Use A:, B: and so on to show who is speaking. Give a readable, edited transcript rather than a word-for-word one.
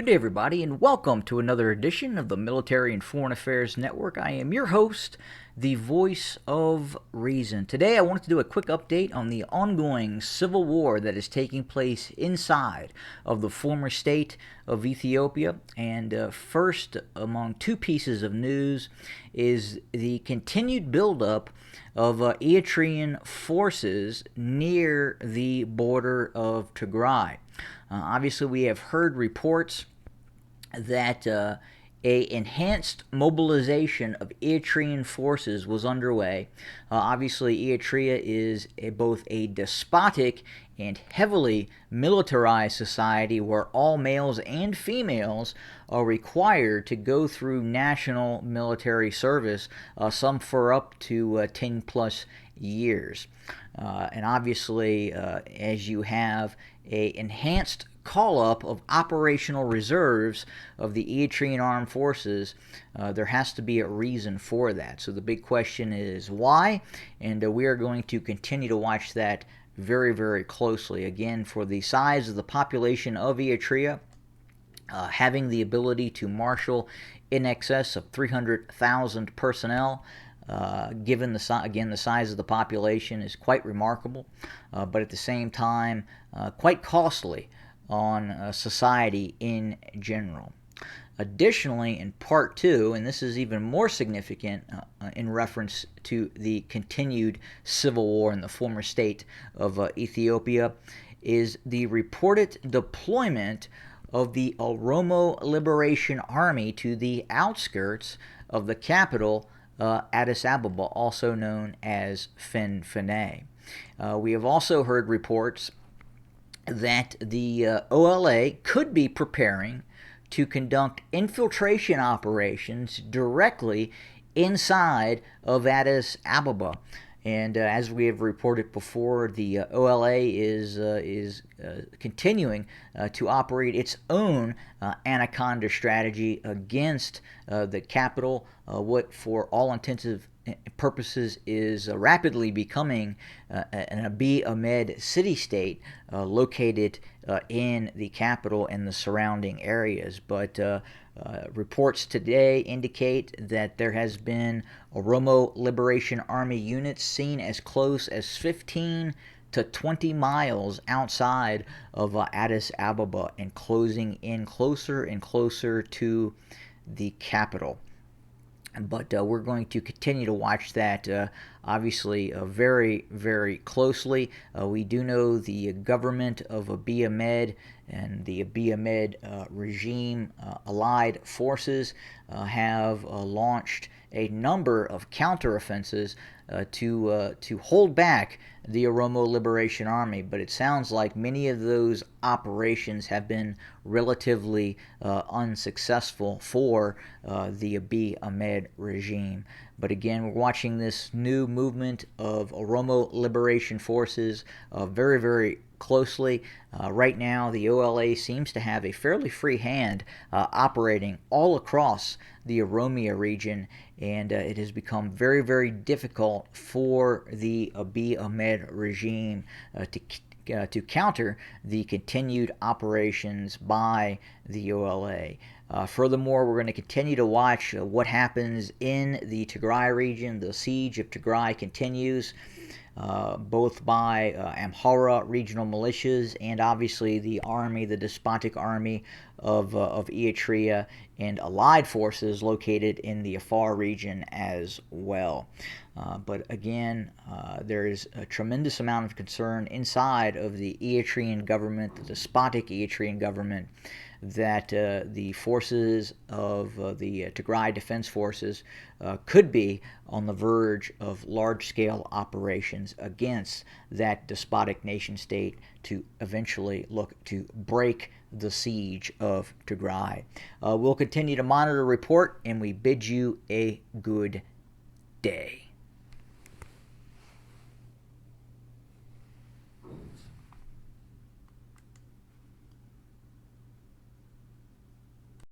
A: Good day, everybody, and welcome to another edition of the Military and Foreign Affairs Network. I am your host, the voice of reason. Today, I wanted to do a quick update on the ongoing civil war that is taking place inside of the former state of Ethiopia. And first, among two pieces of news, is the continued buildup of Eritrean forces near the border of Tigray. Obviously, we have heard reports that a enhanced mobilization of Eritrean forces was underway. Obviously, Eritrea is both a despotic and heavily militarized society where all males and females are required to go through national military service, some for up to 10 plus years. And obviously, as you have an enhanced call-up of operational reserves of the Eritrean Armed Forces, there has to be a reason for that. So the big question is why, and we are going to continue to watch that very, very closely. Again, for the size of the population of Eritrea, having the ability to marshal in excess of 300,000 personnel, given the size of the population, is quite remarkable, but at the same time quite costly on society in general. Additionally, in part two, and this is even more significant in reference to the continued civil war in the former state of Ethiopia, is the reported deployment of the Oromo Liberation Army to the outskirts of the capital, Addis Ababa, also known as Finfinne. We have also heard reports that the OLA could be preparing to conduct infiltration operations directly inside of Addis Ababa. And as we have reported before, the OLA is continuing to operate its own anaconda strategy against the capital, what for all intensive purposes is rapidly becoming an Abiy Ahmed city-state located in the capital and the surrounding areas. But reports today indicate that there has been Oromo Liberation Army units seen as close as 15 to 20 miles outside of Addis Ababa and closing in closer and closer to the capital. But we're going to continue to watch that, obviously, very, very closely. We do know the government of Abiy Ahmed and the Abiy Ahmed regime allied forces have launched a number of counteroffensives to hold back the Oromo Liberation Army, but it sounds like many of those operations have been relatively unsuccessful for the Abiy Ahmed regime. But again, we're watching this new movement of Oromo Liberation Forces very, very closely. Right now, the OLA seems to have a fairly free hand operating all across the Oromia region, and it has become very, very difficult for the Abiy Ahmed regime to counter the continued operations by the OLA. Furthermore, we're going to continue to watch what happens in the Tigray region. The siege of Tigray continues, both by Amhara regional militias and obviously the army, the despotic army of Eritrea, and allied forces located in the Afar region as well. But again, there is a tremendous amount of concern inside of the Eritrean government, the despotic Eritrean government, that the forces of the Tigray Defense Forces could be on the verge of large-scale operations against that despotic nation-state to eventually look to break the siege of Tigray. We'll continue to monitor, report, and we bid you a good day.